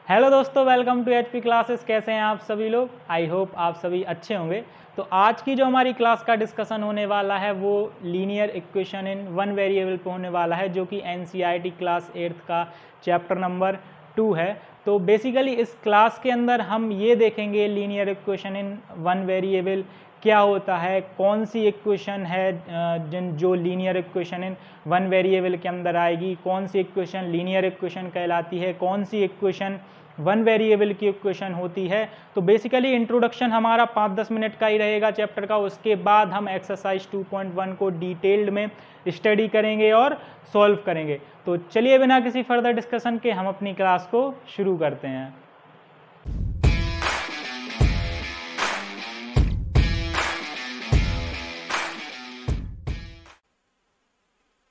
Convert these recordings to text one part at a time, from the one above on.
Hello दोस्तों, welcome to HP classes. कैसे हैं आप सभी लोग? आई होप आप सभी अच्छे होंगे। तो आज की जो हमारी क्लास का डिस्कशन होने वाला है वो linear equation in one variable पे होने वाला है, जो कि एनसीईआरटी क्लास 8th का चैप्टर नंबर 2 है। तो बेसिकली इस क्लास के अंदर हम ये देखेंगे linear equation in one variable क्या होता है, कौन सी इक्वेशन है जो linear equation in one variable के अंदर आएगी, कौन सी इक्वेशन लीनियर इक्वेशन कहलाती है, कौन सी इक्वेशन वन वेरिएबल की इक्वेशन होती है। तो बेसिकली इंट्रोडक्शन हमारा 5-10 मिनट का ही रहेगा चैप्टर का। उसके बाद हम एक्सरसाइज 2.1 को डिटेल्ड में स्टडी करेंगे और सॉल्व करेंगे। तो चलिए बिना किसी फर्दर डिस्कशन के हम अपनी क्लास को शुरू करते हैं।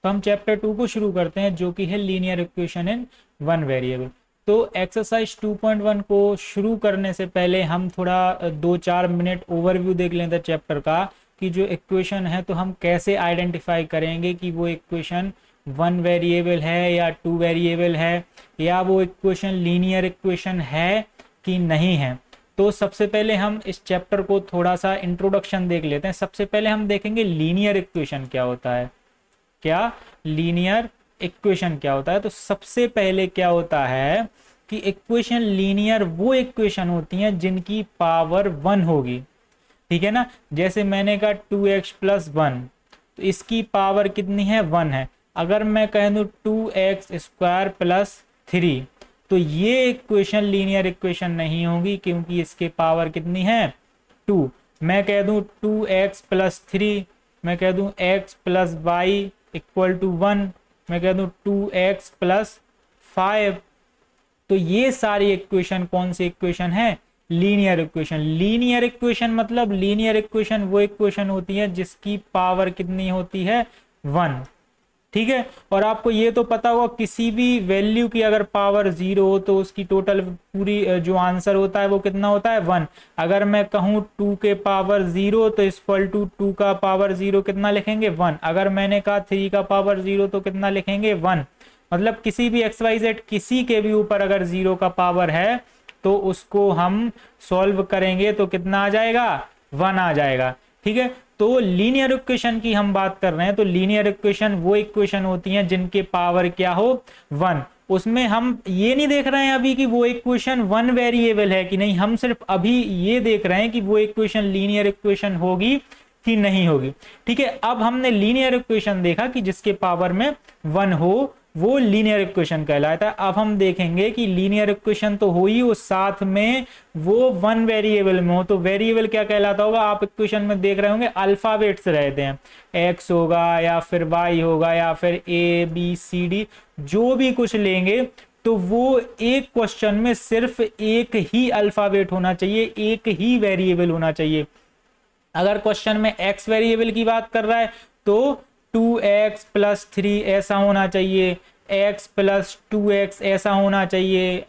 तो हम चैप्टर 2 को शुरू करते हैं, जो कि है linear equation in one variable. तो एक्सरसाइज 2.1 को शुरू करने से पहले हम थोड़ा 2-4 मिनट ओवरव्यू देख लेते हैं चैप्टर का, कि जो इक्वेशन है तो हम कैसे आइडेंटिफाई करेंगे कि वो इक्वेशन वन वेरिएबल है या टू वेरिएबल है, या वो इक्वेशन लीनियर इक्वेशन है कि नहीं है। तो सबसे पहले हम इस चैप्टर को थोड़ा सा इंट्रोडक्शन देख लेते हैं। सबसे पहले हम देखेंगे लीनियर इक्वेशन क्या होता है। क्या लीनियर इक्वेशन क्या होता है? तो सबसे पहले क्या होता है कि इक्वेशन लीनियर वो इक्वेशन होती हैं जिनकी पावर 1 होगी। ठीक है ना? जैसे मैंने कहा 2x + 1, तो इसकी पावर कितनी है? 1 है। अगर मैं कह दूं 2x² + 3, तो ये इक्वेशन लीनियर इक्वेशन नहीं होगी, क्योंकि इसके पावर कितनी है? 2। मैं कह दूं 2x + 3, मैं कह दूं x + y = 1, मैं कह दूं 2x + 5, तो ये सारी इक्वेशन कौन सी इक्वेशन है? Linear equation. लीनियर इक्वेशन मतलब लीनियर इक्वेशन वो इक्वेशन होती है जिसकी पावर कितनी होती है? 1। ठीक है। और आपको ये तो पता होगा, किसी भी वैल्यू की अगर पावर 0 हो तो उसकी टोटल पूरी जो आंसर होता है वो कितना होता है? 1। अगर मैं कहूँ 2 के पावर 0 तो इक्वल टू 2 का पावर 0 कितना लिखेंगे? 1। अगर मैंने कहा 3 का पावर 0 तो कितना लिखेंगे? 1। मतलब किसी भी XYZ किसी के भी ऊपर अगर 0 का पावर है तो उसको हम सॉल्व करेंगे तो कितना आ जाएगा? 1 आ जाएगा। ठीक है। तो लीनियर इक्वेशन की हम बात कर रहे हैं, तो लीनियर इक्वेशन वो इक्वेशन होती हैं जिनके पावर क्या हो? 1। उसमें हम ये नहीं देख रहे हैं अभी कि वो इक्वेशन वन वेरिएबल है कि नहीं, हम सिर्फ अभी ये देख रहे हैं कि वो इक्वेशन लीनियर इक्वेशन होगी कि नहीं होगी। ठीक है। अब हमने लीनियर इक्वेशन देखा कि जिसके पावर में 1 हो वो लीनियर इक्वेशन कहलाता है। अब हम देखेंगे कि लीनियर इक्वेशन तो हो ही, उस साथ में वो वन वेरिएबल में हो, तो वेरिएबल क्या कहलाता होगा? आप इक्वेशन में देख रहे होंगे अल्फाबेट्स रहते हैं, x होगा या फिर y होगा या फिर ABCD, जो भी कुछ लेंगे तो वो एक क्वेश्चन में सिर्फ एक ही अल्फाबेट होना चाहिए, एक ही वेरिएबल होना चाहिए। अगर क्वेश्चन में x वेरिएबल की बात कर रहा है तो 2x + 3 ऐसा होना चाहिए, x + 2x ऐसा होना चाहिए,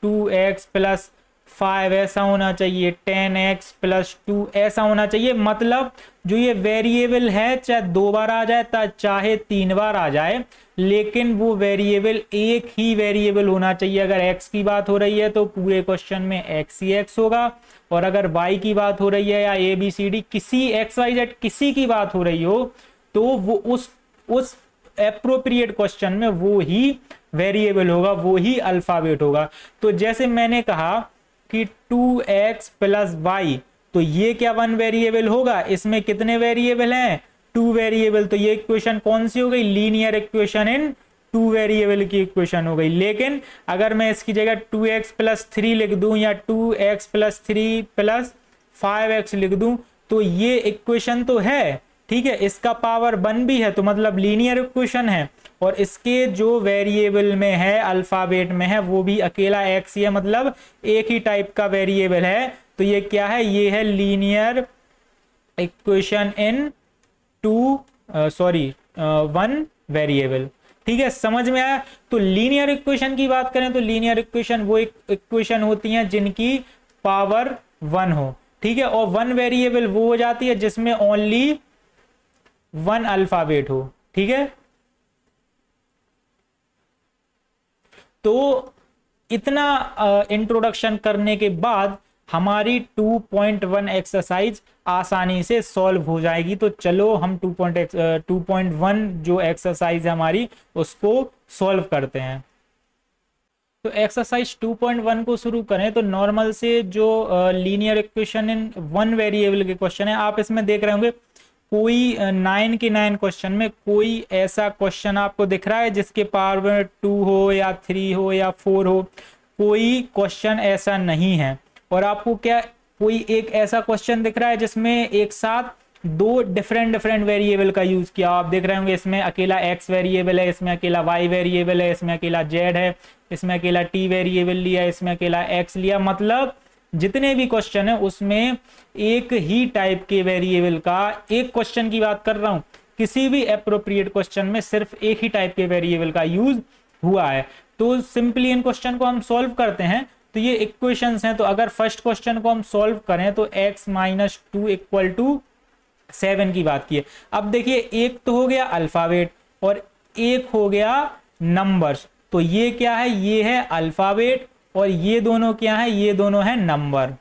2x + 5 ऐसा होना चाहिए, 10x + 2 ऐसा होना चाहिए। मतलब जो ये वेरिएबल है चाहे 2 बार आ जाए चाहे 3 बार आ जाए, लेकिन वो वेरिएबल एक ही वेरिएबल होना चाहिए। अगर x की बात हो रही है तो पूरे क्वेश्चन में x ही x होगा, और अगर y की बात हो रही है या ABCD किसी XYZ किसी की बात हो रही हो तो वो उस एप्रोप्रिएट क्वेश्चन में वो ही वेरिएबल होगा, वो ही अल्फाबेट होगा। तो जैसे मैंने कहा कि 2x + y, तो ये क्या वन वेरिएबल होगा? इसमें कितने वेरिएबल हैं? 2 वेरिएबल। तो ये इक्वेशन कौन सी हो गई? लीनियर इक्वेशन इन 2 वेरिएबल की इक्वेशन हो गई। लेकिन अगर मैं इसकी जगह 2x + 3 लिख दूं या 2x + 3 + 5x लिख दूं तो ये इक्वेशन तो है, ठीक है, इसका पावर 1 भी है, तो मतलब लीनियर इक्वेशन है। और इसके जो वेरिएबल में है, अल्फाबेट में है, वो भी अकेला x ही है, मतलब एक ही टाइप का वेरिएबल है। तो ये क्या है? ये है linear equation in one variable. ठीक है, समझ में आया? तो लीनियर इक्वेशन की बात करें तो लीनियर इक्वेशन वो इक्वेशन होती हैं जिनकी पावर 1 हो। ठीक है। और वन वेरिएबल वो हो जाती है जिसमें ओनली 1 अल्फाबेट हो। ठीक है। तो इतना इंट्रोडक्शन करने के बाद हमारी 2.1 एक्सरसाइज आसानी से सॉल्व हो जाएगी। तो चलो हम 2.1 जो एक्सरसाइज है हमारी उसको सॉल्व करते हैं। तो एक्सरसाइज 2.1 को शुरू करें तो नॉर्मल से जो linear equation in one variable के क्वेश्चन है, आप इसमें देख रहे होंगे कोई 9 के 9 क्वेश्चन में कोई ऐसा क्वेश्चन आपको दिख रहा है जिसके पावर में 2 हो या 3 हो या 4 हो, कोई क्वेश्चन ऐसा नहीं है। और आपको क्या कोई एक ऐसा क्वेश्चन दिख रहा है जिसमें एक साथ दो डिफरेंट वेरिएबल का यूज किया। आप देख रहे होंगे इसमें अकेला x वेरिएबल है, इसमें अकेला y वेरिएबल है, इसमें अकेला z है, इसमें अकेला t वेरिएबल लिया, इसमें अकेला x लिया। मतलब जितने भी क्वेश्चन है उसमें एक ही टाइप के वेरिएबल का, एक क्वेश्चन की बात कर रहा हूं, किसी भी एप्रोप्रिएट क्वेश्चन में सिर्फ एक ही टाइप के वेरिएबल का यूज हुआ है। तो सिंपली इन क्वेश्चन को हम सॉल्व करते हैं। तो ये इक्वेशंस हैं। तो अगर फर्स्ट क्वेश्चन को हम सॉल्व करें तो x माइनस 2 इक्वल टू 7 की बात की है। अब देखिए एक तो हो गया अल्फाबेट और एक हो गया नंबर्स। तो ये क्या है, ये है अल्फाबेट और ये दोनों क्या है, ये दोनों है नंबर।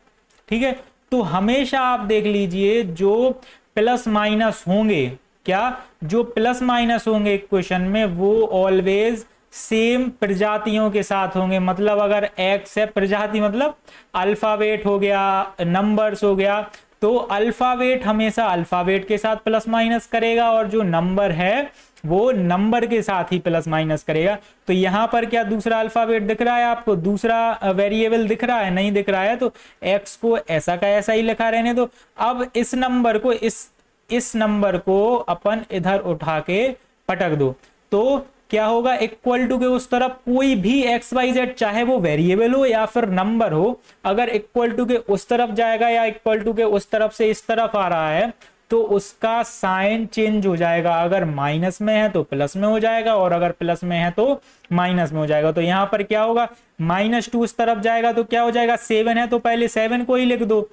ठीक है, तो हमेशा आप देख लीजिए जो प्लस माइनस होंगे, क्या जो प्लस माइनस होंगे इक्वेशन में वो ऑलवेज सेम प्रजातियों के साथ होंगे। मतलब अगर x है प्रजाति, मतलब अल्फाबेट हो गया, नंबर्स हो गया, तो अल्फाबेट हमेशा अल्फाबेट के साथ प्लस माइनस करेगा और जो नंबर है वो नंबर के साथ ही प्लस माइनस करेगा। तो यहां पर क्या दूसरा अल्फाबेट दिख रहा है आपको, दूसरा वेरिएबल दिख रहा है, नहीं दिख रहा है। तो x को ऐसा का ऐसा ही लिखा रहने दो। अब इस नंबर को इस नंबर को अपन इधर उठा के पटक दो तो क्या होगा, इक्वल टू के उस तरफ कोई भी एक्स वाई जेड, चाहे वो वेरिएबल हो या फिर नंबर हो, अगर इक्वल टू के उस तरफ जाएगा या इक्वल टू के उस तरफ से इस तरफ आ रहा है तो उसका साइन चेंज हो जाएगा। अगर माइनस में है तो प्लस में हो जाएगा और अगर प्लस में है तो माइनस में हो जाएगा। तो यहां पर क्या होगा, -2 उस तरफ जाएगा तो क्या हो जाएगा, 7 है तो पहले 7 को ही लिख दो,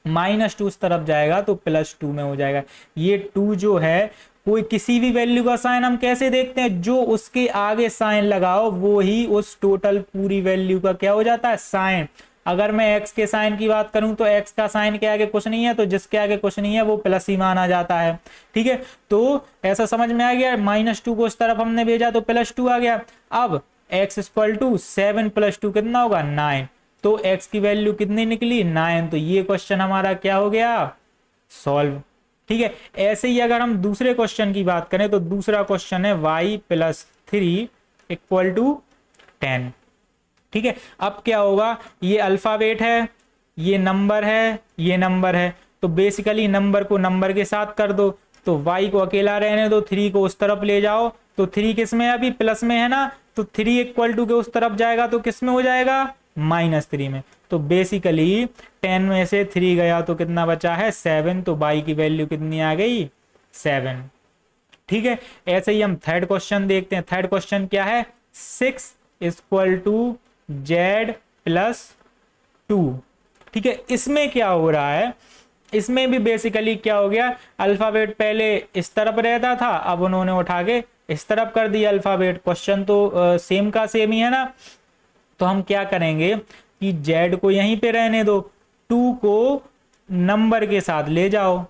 -2 उस तरफ जाएगा तो +2 में हो जाएगा। ये 2 जो है कोई किसी भी वैल्यू का साइन हम कैसे देखते हैं, जो उसके आगे साइन लगाओ वो ही उस टोटल पूरी वैल्यू का क्या हो जाता है, साइन। अगर मैं x के साइन की बात करूं तो x का साइन के आगे कुछ नहीं है, तो जिसके आगे कुछ नहीं है वो प्लस ही माना जाता है। ठीक है, तो ऐसा समझ में आ गया। -2 को उस तरफ हमने भेजा तो +2 आ गया। अब x इक्वल टू 7 + 2 कितना होगा, 9। तो x की वैल्यू कितनी निकली, 9। तो ये क्वेश्चन हमारा क्या हो गया, सॉल्व। ठीक है, ऐसे ही अगर हम दूसरे क्वेश्चन की बात करें तो दूसरा क्वेश्चन है y + 3 = 10। ठीक है, अब क्या होगा, ये अल्फाबेट है, ये नंबर है, ये नंबर है। तो बेसिकली नंबर को नंबर के साथ कर दो, तो y को अकेला रहने दो, 3 को उस तरफ ले जाओ। तो 3 किस में है, अभी प्लस में है ना, तो 3 इक्वल टू के उस तरफ जाएगा तो किस में हो जाएगा, -3 में। तो बेसिकली 10 में से 3 गया तो कितना बचा है, 7। तो y की वैल्यू कितनी आ गई, 7। ठीक है, ऐसे ही हम थर्ड क्वेश्चन देखते हैं। थर्ड क्वेश्चन क्या है, 6 = z + 2। ठीक है, इसमें क्या हो रहा है, इसमें भी बेसिकली क्या हो गया, अल्फाबेट पहले इस तरफ रहता था, अब उन्होंने उठा के इस तरफ कर दिया अल्फाबेट। क्वेश्चन तो सेम का सेम ही है ना। तो हम क्या करेंगे कि z को यहीं पे रहने दो, 2 को नंबर के साथ ले जाओ।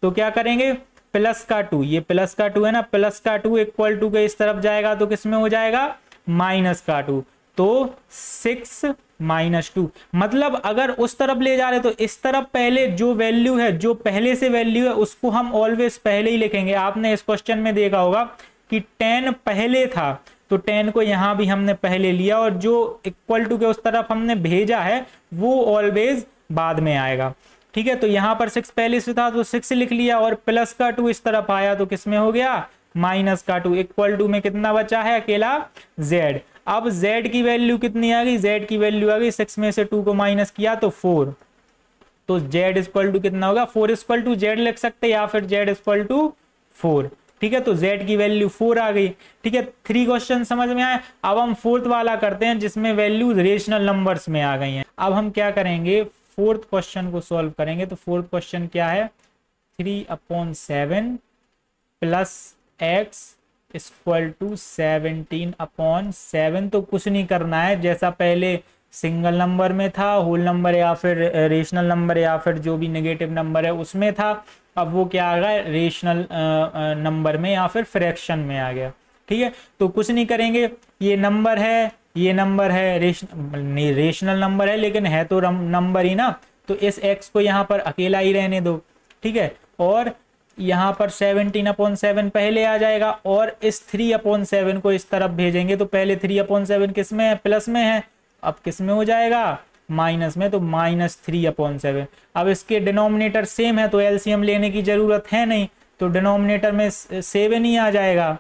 तो क्या करेंगे, +2, ये +2 है ना, +2 इक्वल टू के इस तरफ जाएगा तो किसमें हो जाएगा, -2। तो 6 - 2, मतलब अगर उस तरफ ले जा रहे तो इस तरफ पहले जो वैल्यू है, जो पहले से वैल्यू है उसको हम ऑलवेज पहले ही लिखेंगे। आपने इस क्वेश्चन में देखा होगा कि 10 पहले था तो 10 को यहां भी हमने पहले लिया और जो इक्वल टू के उस तरफ हमने भेजा है वो ऑलवेज बाद में आएगा। ठीक है, तो यहां पर 6 पहले से था तो 6 लिख लिया और +2 इस तरफ आया तो किसमें हो गया, -2। इक्वल टू में कितना बचा है, अकेला z। अब z की वैल्यू कितनी आ गई, z की वैल्यू आ गई 6 में से 2 को माइनस किया तो 4। तो z इक्वल टू कितना होगा, 4 = z लिख सकते या फिर z = 4। ठीक है, तो z की वैल्यू 4 आ गई। ठीक है, 3 क्वेश्चन समझ में आए। अब हम फोर्थ वाला करते हैं जिसमें वैल्यू रेशनल नंबर्स में आ गई हैं। अब हम क्या करेंगे, फोर्थ क्वेश्चन को सॉल्व करेंगे। तो फोर्थ क्वेश्चन क्या है, 3/7 + x इक्वल टू 17/7। तो कुछ नहीं करना है, जैसा पहले सिंगल नंबर में था, होल नंबर या फिर रेशनल नंबर या फिर जो भी नेगेटिव नंबर है उसमें था, अब वो क्या आ गया रेशनल नंबर में या फिर फ्रैक्शन में आ गया। ठीक है, तो कुछ नहीं करेंगे, ये नंबर है, ये नंबर है, रेशनल नंबर है लेकिन है तो नंबर ही ना, तो इस x को यहाँ पर अकेला ही रहने दो। ठीक है, और यहाँ पर 17/7 पहले आ जाएगा और इस 3/7 को इस तरफ भेजेंगे, तो पहले 3/7 किस में है, प्लस में है, अब किस में हो जाएगा, माइनस में, तो -3/7। अब इसके डिनोमिनेटर सेम है तो एलसीएम लेने की जरूरत है नहीं, तो डिनोमिनेटर में 7 ही आ जाएगा।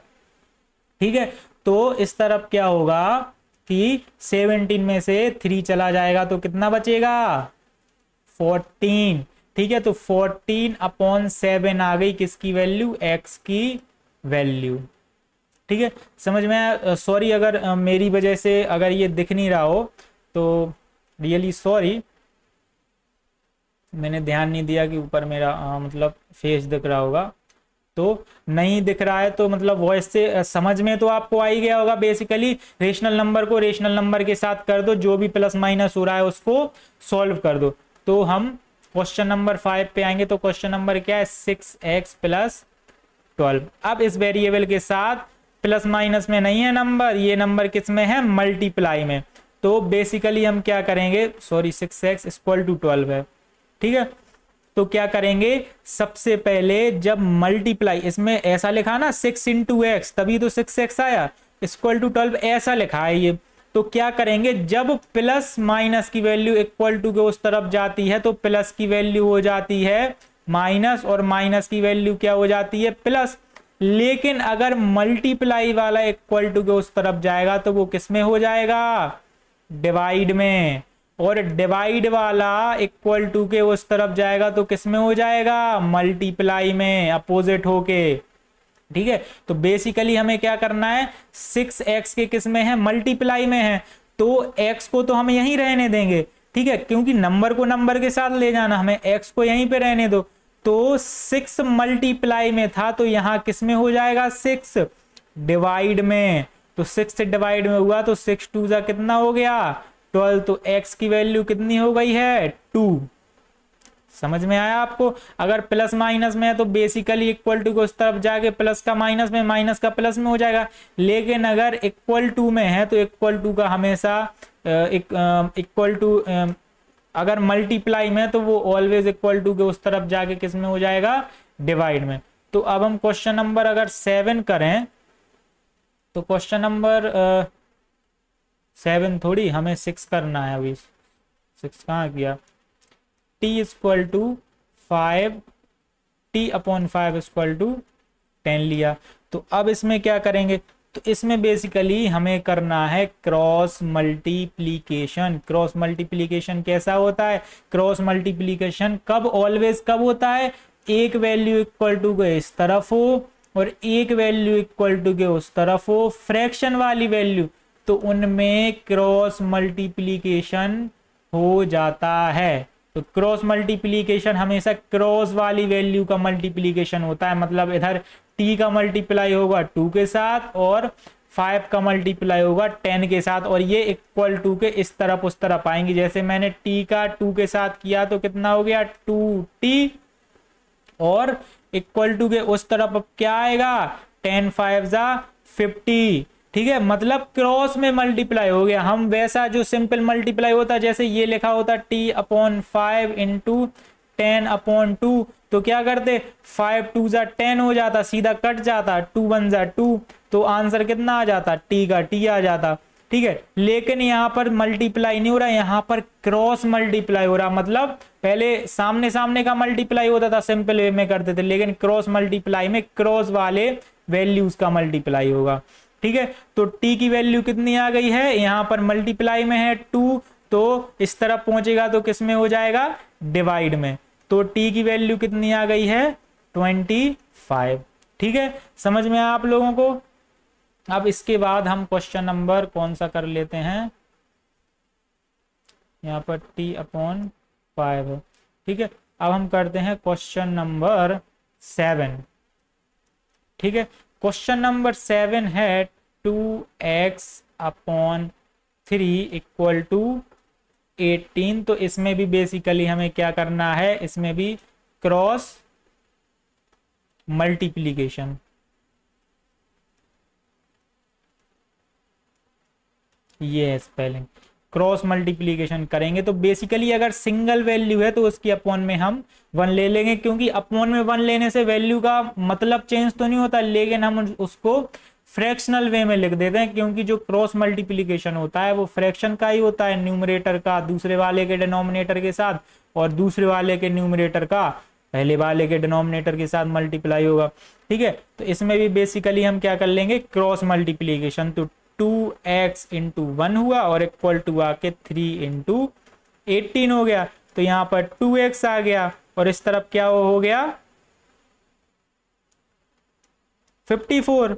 ठीक है, तो इस तरफ क्या होगा कि 17 में से 3 चला जाएगा तो कितना बचेगा, 14। ठीक है, तो 14/7 आ गई किसकी वैल्यू, x की वैल्यू। ठीक है, समझ में आया। सॉरी अगर मेरी वजह से अगर ये दिख नहीं रहा हो तो रियली सॉरी, मैंने ध्यान नहीं दिया कि ऊपर मेरा मतलब फेस दिख रहा होगा, तो नहीं दिख रहा है तो मतलब वॉइस से समझ में तो आपको आ ही गया होगा। बेसिकली रेशनल नंबर को रेशनल नंबर के साथ कर दो, जो भी प्लस माइनस हो रहा है उसको सॉल्व कर दो। तो हम क्वेश्चन नंबर 5 पे आएंगे, तो क्वेश्चन नंबर क्या है, 6x + 12। अब इस वेरिएबल के साथ प्लस माइनस में नहीं है नंबर, ये नंबर किस में है, मल्टीप्लाई में। तो बेसिकली हम क्या करेंगे, सॉरी 6x = 12 है। ठीक है, तो क्या करेंगे, सबसे पहले जब मल्टीप्लाई, इसमें ऐसा लिखा ना 6 × x, तभी तो 6x आया, = 12 ऐसा लिखा है ये। तो क्या करेंगे, जब प्लस माइनस की वैल्यू इक्वल टू के उस तरफ जाती है तो प्लस की वैल्यू हो जाती है माइनस और माइनस की वैल्यू क्या हो जाती है, प्लस। लेकिन अगर मल्टीप्लाई वाला इक्वल टू के उस तरफ जाएगा तो वो किस में हो जाएगा, डिवाइड में, और डिवाइड वाला इक्वल टू के उस तरफ जाएगा तो किस में हो जाएगा, मल्टीप्लाई में, अपोजिट होके। ठीक है, तो बेसिकली हमें क्या करना है, 6x के किस में है, मल्टीप्लाई में है, तो x को तो हम यहीं रहने देंगे। ठीक है, क्योंकि नंबर को नंबर के साथ ले जाना, हमें x को यहीं पे रहने दो। तो 6 मल्टीप्लाई में था तो यहां किस में हो जाएगा, 6 डिवाइड में, तो 6 से डिवाइड में हुआ तो 6 2 जा कितना हो गया, 12। तो x की वैल्यू कितनी हो गई है, 2। समझ में आया आपको। अगर प्लस माइनस में है तो बेसिकली इक्वल टू को उस तरफ जाके प्लस का माइनस में, माइनस का प्लस में हो जाएगा। लेकिन अगर इक्वल टू में है तो इक्वल टू का हमेशा इक्वल टू, अगर मल्टीप्लाई में तो वो ऑलवेज इक्वल टू के उस तरफ जाके किस में हो जाएगा, डिवाइड में। तो अब हम क्वेश्चन नंबर अगर 7 करें तो क्वेश्चन नंबर 7 थोड़ी, हमें 6 करना है अभी। 6 कहाँ किया, t = 5, t/5 = 10 लिया। तो अब इसमें क्या करेंगे, तो इसमें बेसिकली हमें करना है क्रॉस मल्टीप्लीकेशन। क्रॉस मल्टीप्लीकेशन कैसा होता है, क्रॉस मल्टीप्लीकेशन कब, ऑलवेज कब होता है, एक वैल्यू इक्वल टू के इस तरफ हो और एक वैल्यू इक्वल टू के उस तरफ हो, फ्रैक्शन वाली वैल्यू, तो उनमें क्रॉस मल्टीप्लीकेशन हो जाता है। तो क्रॉस मल्टीप्लीकेशन हमेशा क्रॉस वाली वैल्यू का मल्टीप्लीकेशन होता है, मतलब इधर t का मल्टीप्लाई होगा 2 के साथ और 5 का मल्टीप्लाई होगा 10 के साथ, और ये इक्वल टू के इस तरफ उस तरफ आएंगे। जैसे मैंने t का 2 के साथ किया तो कितना हो गया, 2t, और इक्वल टू के उस तरफ अब क्या आएगा, 10 5 जा 50। ठीक है, मतलब क्रॉस में मल्टीप्लाई हो गया। हम वैसा जो सिंपल मल्टीप्लाई होता, जैसे ये लिखा होता t/5 × 10/2, तो क्या करते, 5 2 जा 10 हो जाता, सीधा कट जाता, 2 1 जा 2, तो आंसर कितना आ जाता, t का t आ जाता। ठीक है, लेकिन यहाँ पर मल्टीप्लाई नहीं हो रहा, यहाँ पर क्रॉस मल्टीप्लाई हो रहा। मतलब पहले सामने सामने का मल्टीप्लाई होता था, सिंपल वे में करते थे, लेकिन क्रॉस मल्टीप्लाई में क्रॉस वाले वैल्यूज का मल्टीप्लाई होगा। ठीक है, तो t की वैल्यू कितनी आ गई है, यहाँ पर मल्टीप्लाई में है 2, तो इस तरफ पहुंचेगा तो किस में हो जाएगा, डिवाइड में। तो t की वैल्यू कितनी आ गई है, 25। ठीक है, समझ में आया आप लोगों को। अब इसके बाद हम क्वेश्चन नंबर कौन सा कर लेते हैं, यहाँ पर t/5 है। ठीक है, अब हम करते हैं क्वेश्चन नंबर 7। ठीक है, क्वेश्चन नंबर 7 है 2x/3 इक्वल टू 18। तो इसमें भी बेसिकली हमें क्या करना है, इसमें भी क्रॉस मल्टीप्लीकेशन, ये है स्पेलिंग, क्रॉस मल्टीप्लीकेशन करेंगे। तो बेसिकली अगर सिंगल वैल्यू है तो उसकी अपॉन में हम 1 ले लेंगे, क्योंकि अपॉन में 1 लेने से वैल्यू का मतलब चेंज तो नहीं होता, लेकिन हम उसको फ्रैक्शनल वे में लिख देते हैं, क्योंकि जो क्रॉस मल्टीप्लीकेशन होता है वो फ्रैक्शन का ही होता है, न्यूमरेटर का दूसरे वाले के डिनोमिनेटर के साथ और दूसरे वाले के न्यूमरेटर का पहले वाले के डिनोमिनेटर के साथ मल्टीप्लाई होगा। ठीक है, तो इसमें भी बेसिकली हम क्या कर लेंगे, क्रॉस मल्टीप्लीकेशन। तो 2x इंटू 1 हुआ और इक्वल टू आके 3 इंटू 18 हो गया। तो यहां पर 2x आ गया और इस तरफ क्या हो गया 54।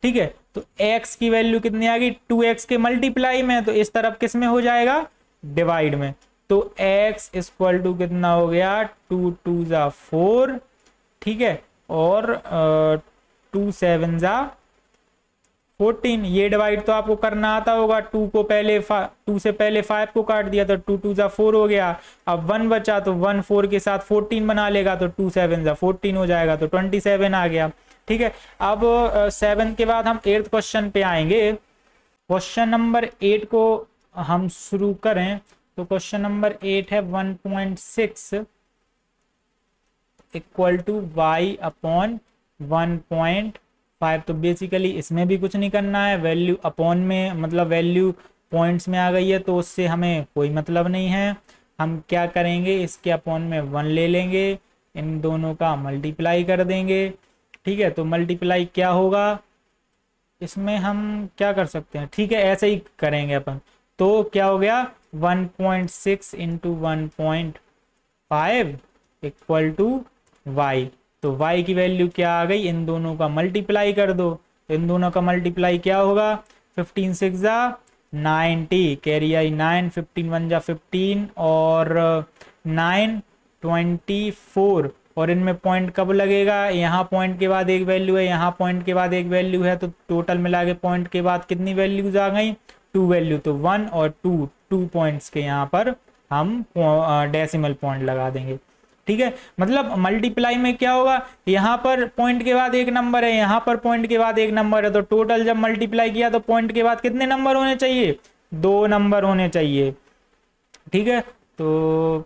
ठीक है, तो x की वैल्यू कितनी आ गई 2x के मल्टीप्लाई में, तो इस तरफ किस में हो जाएगा डिवाइड में। तो x इक्वल टू कितना हो गया 2 2 जा 4। ठीक है, और 2 7 जा 14। ये डिवाइड तो आपको करना आता होगा, 2 को पहले 2 से पहले 5 को काट दिया तो 2 2 जा 4 हो गया। अब 1 बचा तो 1 4 के साथ 14 बना लेगा तो 2 7 जा 14 हो जाएगा, तो 27 आ गया। ठीक है, अब 7 के बाद हम 8th क्वेश्चन पे आएंगे। क्वेश्चन नंबर 8 को हम शुरू करें तो क्वेश्चन नंबर 8 है 1.6 इक्वल टू y अपॉन 1.5। तो बेसिकली इसमें भी कुछ नहीं करना है, वैल्यू अपॉन में मतलब वैल्यू पॉइंट्स में आ गई है तो उससे हमें कोई मतलब नहीं है। हम क्या करेंगे, इसके अपॉन में 1 ले लेंगे, इन दोनों का मल्टीप्लाई कर देंगे। ठीक है, तो मल्टीप्लाई क्या होगा, इसमें हम क्या कर सकते हैं, ठीक है ऐसे ही करेंगे अपन। तो क्या हो गया 1.6 इंटू 1.5 इक्वल टू y। तो y की वैल्यू क्या आ गई, इन दोनों का मल्टीप्लाई कर दो। इन दोनों का मल्टीप्लाई क्या होगा 15 6 जा 90, कैरी आई 9, 15 1 जा 15 और 9 24। और इनमें पॉइंट कब लगेगा, यहाँ पॉइंट के बाद एक वैल्यू है, यहाँ पॉइंट के बाद एक वैल्यू है, तो टोटल मिला के पॉइंट के बाद कितनी वैल्यूज आ गई 2 वैल्यू। तो 1 और 2 पॉइंट्स के यहाँ पर हम डेसिमल पॉइंट लगा देंगे। ठीक है, मतलब मल्टीप्लाई में क्या होगा, यहाँ पर पॉइंट के बाद एक नंबर है, यहाँ पर पॉइंट के बाद एक नंबर है, तो टोटल जब मल्टीप्लाई किया तो पॉइंट के बाद कितने नंबर होने चाहिए 2 नंबर होने चाहिए। ठीक है, तो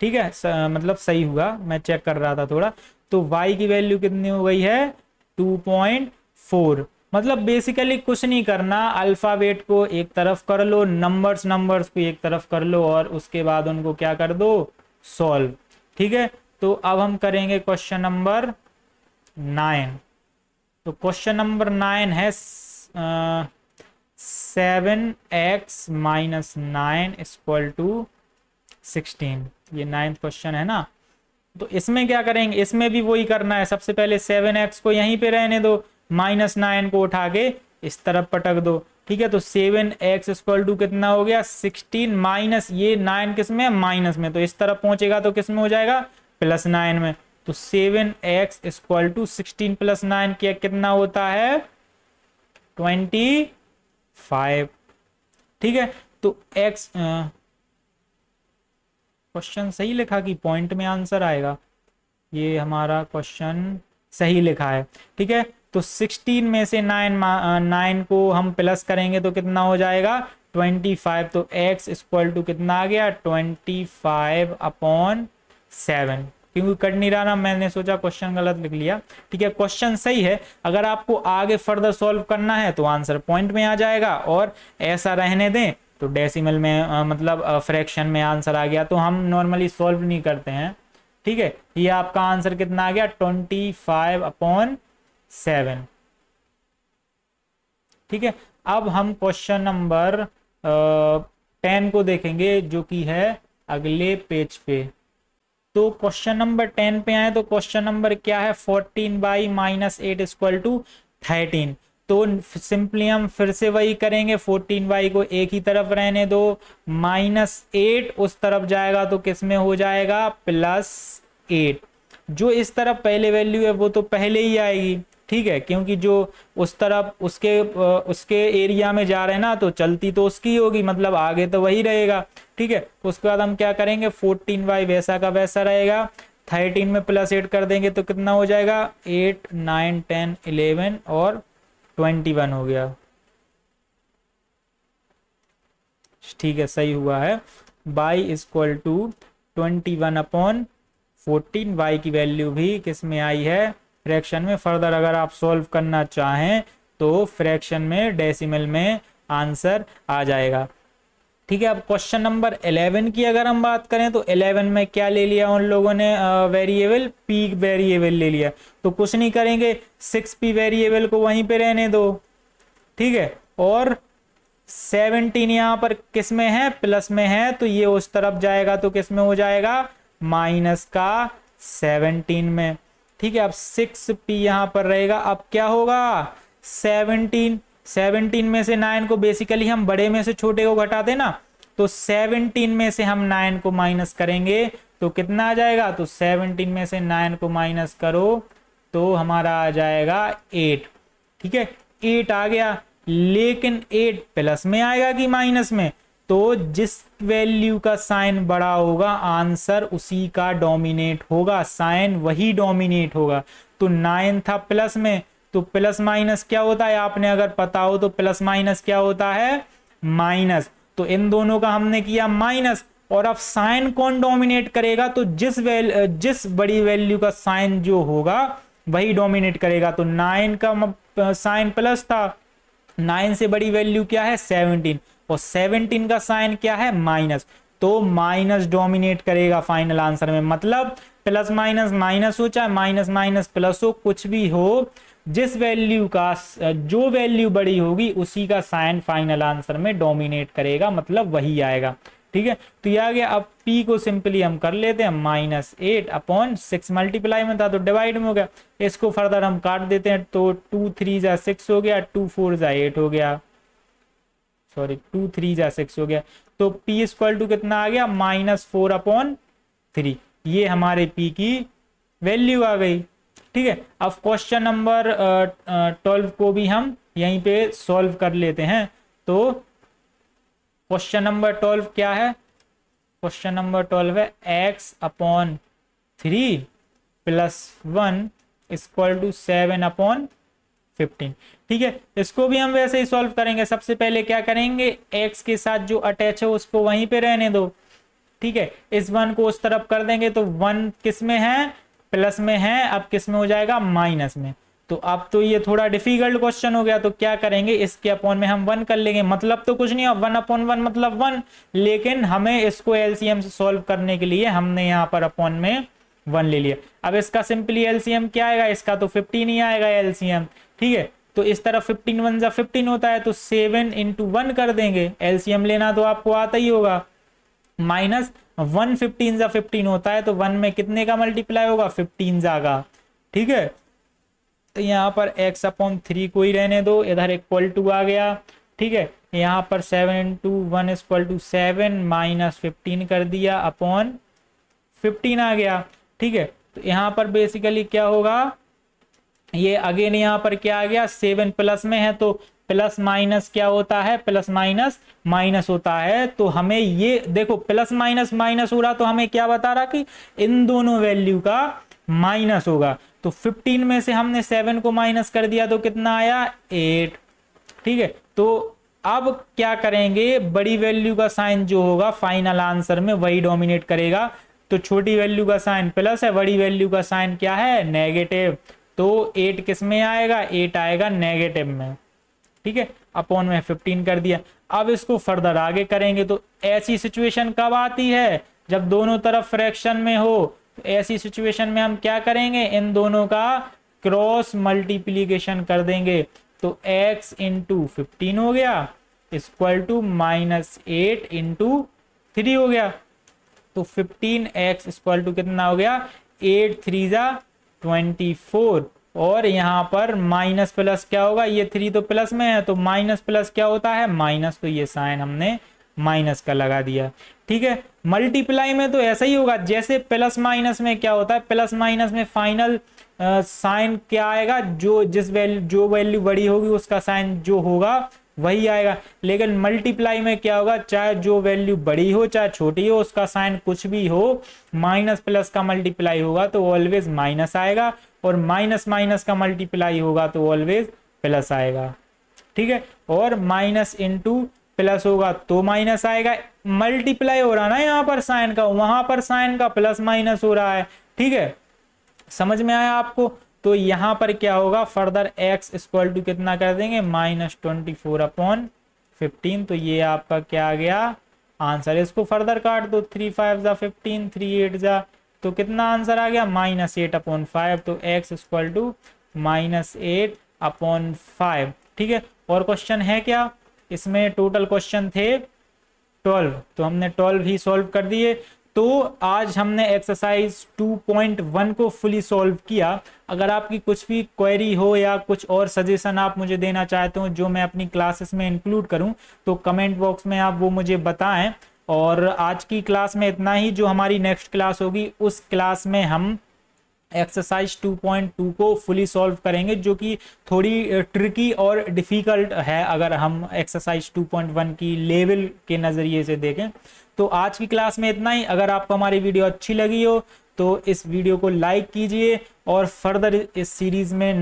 ठीक है मतलब सही हुआ, मैं चेक कर रहा था थोड़ा। तो y की वैल्यू कितनी हो गई है 2.4। मतलब बेसिकली कुछ नहीं करना, अल्फाबेट को एक तरफ कर लो, नंबर्स को एक तरफ कर लो और उसके बाद उनको क्या कर दो सॉल्व। ठीक है, तो अब हम करेंगे क्वेश्चन नंबर 9। तो क्वेश्चन नंबर 9 है 7x माइनस 9 इक्वल टू 16। ये 9th क्वेश्चन है ना, तो इसमें क्या करेंगे, इसमें भी वही करना है। सबसे पहले 7x को यहीं पे रहने दो, -9 को उठा के इस तरफ पटक दो। ठीक है, तो 7x इक्वल टू कितना हो गया 16 माइनस ये 9 किस में माइनस में, तो इस तरफ पहुंचेगा तो किस में हो जाएगा +9 में। तो 7x इक्वल टू 16 + 9 कितना होता है 25। ठीक है, तो x क्वेश्चन सही लिखा कि पॉइंट में आंसर आएगा, ये हमारा क्वेश्चन सही लिखा है। ठीक है, तो 16 में से 9 को हम प्लस करेंगे तो कितना हो जाएगा 25। तो x इक्वल टू कितना आ गया 25/7। क्योंकि कट नहीं रहा ना, मैंने सोचा क्वेश्चन गलत लिख लिया। ठीक है, क्वेश्चन सही है, अगर आपको आगे फर्दर सॉल्व करना है तो आंसर पॉइंट में आ जाएगा, और ऐसा रहने दें तो डेसिमल में मतलब फ्रैक्शन में आंसर आ गया तो हम नॉर्मली सॉल्व नहीं करते हैं। ठीक है, ये आपका आंसर कितना आ गया 25/7। ठीक है, अब हम क्वेश्चन नंबर 10 को देखेंगे जो कि है अगले पेज पे। तो क्वेश्चन नंबर 10 पे आए तो क्वेश्चन नंबर क्या है 14y-8 इक्वल टू 13। तो सिंपली हम फिर से वही करेंगे, 14y को एक ही तरफ रहने दो, -8 उस तरफ जाएगा तो किस में हो जाएगा +8। जो इस तरफ पहले वैल्यू है वो तो पहले ही आएगी, ठीक है, क्योंकि जो उस तरफ उसके एरिया में जा रहे हैं ना, तो चलती तो उसकी होगी, मतलब आगे तो वही रहेगा, ठीक है। उसके बाद हम क्या करेंगे, 14y वैसा का वैसा रहेगा, 13 में +8 कर देंगे तो कितना हो जाएगा, 8 9 10 11 और 21 हो गया, ठीक है, सही हुआ है। y इक्वल टू 21/14, y की वैल्यू भी किस में आई है, फ्रैक्शन में। फर्दर अगर आप सॉल्व करना चाहें तो फ्रैक्शन में, डेसिमल में आंसर आ जाएगा, ठीक है। अब क्वेश्चन नंबर 11 की अगर हम बात करें तो 11 में क्या ले लिया उन लोगों ने, वेरिएबल पी वेरिएबल ले लिया, तो कुछ नहीं करेंगे, 6p वेरिएबल को वहीं पे रहने दो, ठीक है, और 17 यहाँ पर किस में है, प्लस में है, तो ये उस तरफ जाएगा तो किस में हो जाएगा, माइनस का 17 में, ठीक है। अब 6p यहाँ पर रहेगा, अब क्या होगा, 17 में से 9 को बेसिकली हम बड़े में से छोटे को घटा देना, तो 17 में से हम 9 को माइनस करेंगे तो कितना आ जाएगा, तो 17 में से 9 को माइनस करो तो हमारा आ जाएगा 8, ठीक है, 8 आ गया। लेकिन 8 प्लस में आएगा कि माइनस में, तो जिस वैल्यू का साइन बड़ा होगा आंसर उसी का डोमिनेट होगा, साइन वही डोमिनेट होगा। तो 9 था प्लस में, तो प्लस माइनस क्या होता है, आपने अगर पता हो तो प्लस माइनस क्या होता है, माइनस, तो इन दोनों का हमने किया माइनस, और अब साइन कौन डोमिनेट करेगा, तो जिस बड़ी वैल्यू का साइन जो होगा वही डोमिनेट करेगा। तो 9 का साइन प्लस था, 9 से बड़ी वैल्यू क्या है, 17, और 17 का साइन क्या है, माइनस, तो माइनस डोमिनेट करेगा फाइनल आंसर में। मतलब प्लस माइनस माइनस हो, चाहे माइनस माइनस प्लस हो, कुछ भी हो, जिस वैल्यू का जो वैल्यू बड़ी होगी उसी का साइन फाइनल आंसर में डोमिनेट करेगा, मतलब वही आएगा, ठीक है। तो ये आ गया। अब p को सिंपली हम कर लेते हैं, -8/6 मल्टीप्लाई में था तो डिवाइड में हो गया, इसको फर्दर हम काट देते हैं, तो 2 3 जा 6 हो गया, 2 4 जा 8 हो गया, सॉरी 2 3 जा 6 हो गया, तो p इक्वल टू कितना आ गया, -4/3, ये हमारे p की वैल्यू आ गई, ठीक है। अब क्वेश्चन नंबर 12 को भी हम यहीं पे सॉल्व कर लेते हैं। तो क्वेश्चन नंबर 12 क्या है, क्वेश्चन नंबर 12 है x/3 + 1 इक्वल टू 7/15, ठीक है। इसको भी हम वैसे ही सॉल्व करेंगे। सबसे पहले क्या करेंगे, x के साथ जो अटैच है उसको वहीं पे रहने दो, ठीक है, इस 1 को उस तरफ कर देंगे, तो 1 किस में है, प्लस में है, अब किस में हो जाएगा, माइनस में। तो अब तो ये थोड़ा डिफिकल्ट क्वेश्चन हो गया, तो क्या करेंगे, इसके अपॉन में हम 1 कर लेंगे, मतलब तो कुछ नहीं है, 1/1 मतलब 1, लेकिन हमें इसको एलसीएम से सॉल्व करने के लिए हमने यहाँ पर अपॉन में 1 ले लिया। अब इसका सिंपली एलसीएम क्या आएगा, इसका तो 15 ही आएगा एलसीएम, ठीक है। तो इस तरफ 15 1 जा 15 होता है, तो 7 × 1 कर देंगे, एलसीएम लेना तो आपको आता ही होगा, -1 15 जा 15 होता है, तो 1 में कितने का मल्टीप्लाई होगा, 15 जागा, ठीक है। तो यहाँ पर x/3 को ही रहने दो, इधर इक्वल टू आ गया, ठीक है। यहाँ पर 7 × 1 = 7 -15 कर दिया, अपॉन 15 आ गया, ठीक है। तो यहाँ पर बेसिकली क्या होगा, ये अगेन यहाँ पर क्या आ गया, 7 प्लस में है, तो प्लस माइनस क्या होता है, प्लस माइनस माइनस होता है, तो हमें ये देखो प्लस माइनस माइनस हो रहा, तो हमें क्या बता रहा कि इन दोनों वैल्यू का माइनस होगा। तो 15 में से हमने 7 को माइनस कर दिया तो कितना आया, 8, ठीक है। तो अब क्या करेंगे, बड़ी वैल्यू का साइन जो होगा फाइनल आंसर में वही डोमिनेट करेगा, तो छोटी वैल्यू का साइन प्लस है, बड़ी वैल्यू का साइन क्या है, नेगेटिव, तो 8 किस में आएगा, 8 आएगा नेगेटिव में, ठीक है, अपॉन में 15 कर दिया। अब इसको फर्दर आगे करेंगे, तो ऐसी सिचुएशन कब आती है, जब दोनों तरफ फ्रैक्शन में हो, तो ऐसी सिचुएशन में हम क्या करेंगे, इन दोनों का क्रॉस मल्टीप्लीकेशन कर देंगे, तो x × 15 हो गया इक्वल टू -8 × 3 हो गया, तो 15x इक्वल टू कितना हो गया, 8 3 जा 24, और यहाँ पर माइनस प्लस क्या होगा, ये 3 तो प्लस में है, तो माइनस प्लस क्या होता है, माइनस, तो ये साइन हमने माइनस का लगा दिया। ठीक है, मल्टीप्लाई में तो ऐसा ही होगा, जैसे प्लस माइनस में क्या होता है, प्लस माइनस में फाइनल साइन क्या आएगा, जो वैल्यू बड़ी होगी उसका साइन जो होगा वही आएगा। लेकिन मल्टीप्लाई में क्या होगा, चाहे जो वैल्यू बड़ी हो चाहे छोटी हो, उसका साइन कुछ भी हो, माइनस प्लस का मल्टीप्लाई होगा तो ऑलवेज माइनस आएगा, और माइनस माइनस का मल्टीप्लाई होगा तो ऑलवेज प्लस आएगा। ठीक है, और माइनस इंटू प्लस होगा तो माइनस आएगा। मल्टीप्लाई हो रहा ना यहाँ पर साइन का, वहां पर साइन का प्लस माइनस हो रहा है। ठीक है, समझ में आया आपको? तो यहां पर क्या होगा, फर्दर x इक्वल टू कितना कर देंगे, -24/15। तो ये आपका क्या आ गया आंसर। इसको फर्दर काट दो, 3 5 जा 15, 3 8 जा, तो कितना आंसर आ गया, -8/5। तो x इक्वल टू -8/5। ठीक है, और क्वेश्चन है क्या इसमें? टोटल क्वेश्चन थे 12, तो हमने 12 ही सॉल्व कर दिए। तो आज हमने एक्सरसाइज 2.1 को फुली सॉल्व किया। अगर आपकी कुछ भी क्वेरी हो या कुछ और सजेशन आप मुझे देना चाहते हो जो मैं अपनी क्लासेस में इंक्लूड करूं, तो कमेंट बॉक्स में आप वो मुझे बताएं। और आज की क्लास में इतना ही। जो हमारी नेक्स्ट क्लास होगी उस क्लास में हम एक्सरसाइज 2.2 को फुली सॉल्व करेंगे, जो कि थोड़ी ट्रिकी और डिफिकल्ट है अगर हम एक्सरसाइज 2.1 की लेवल के नज़रिए से देखें। तो आज की क्लास में इतना ही। अगर आपको हमारी वीडियो अच्छी लगी हो तो इस वीडियो को लाइक कीजिए, और फर्दर इस सीरीज़ में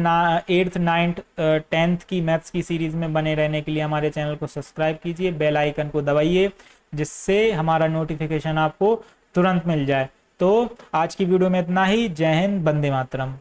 8th 9th 10th की मैथ्स की सीरीज़ में बने रहने के लिए हमारे चैनल को सब्सक्राइब कीजिए, बेल आइकन को दबाइए, जिससे हमारा नोटिफिकेशन आपको तुरंत मिल जाए। तो आज की वीडियो में इतना ही। जय हिंद, वंदे मातरम।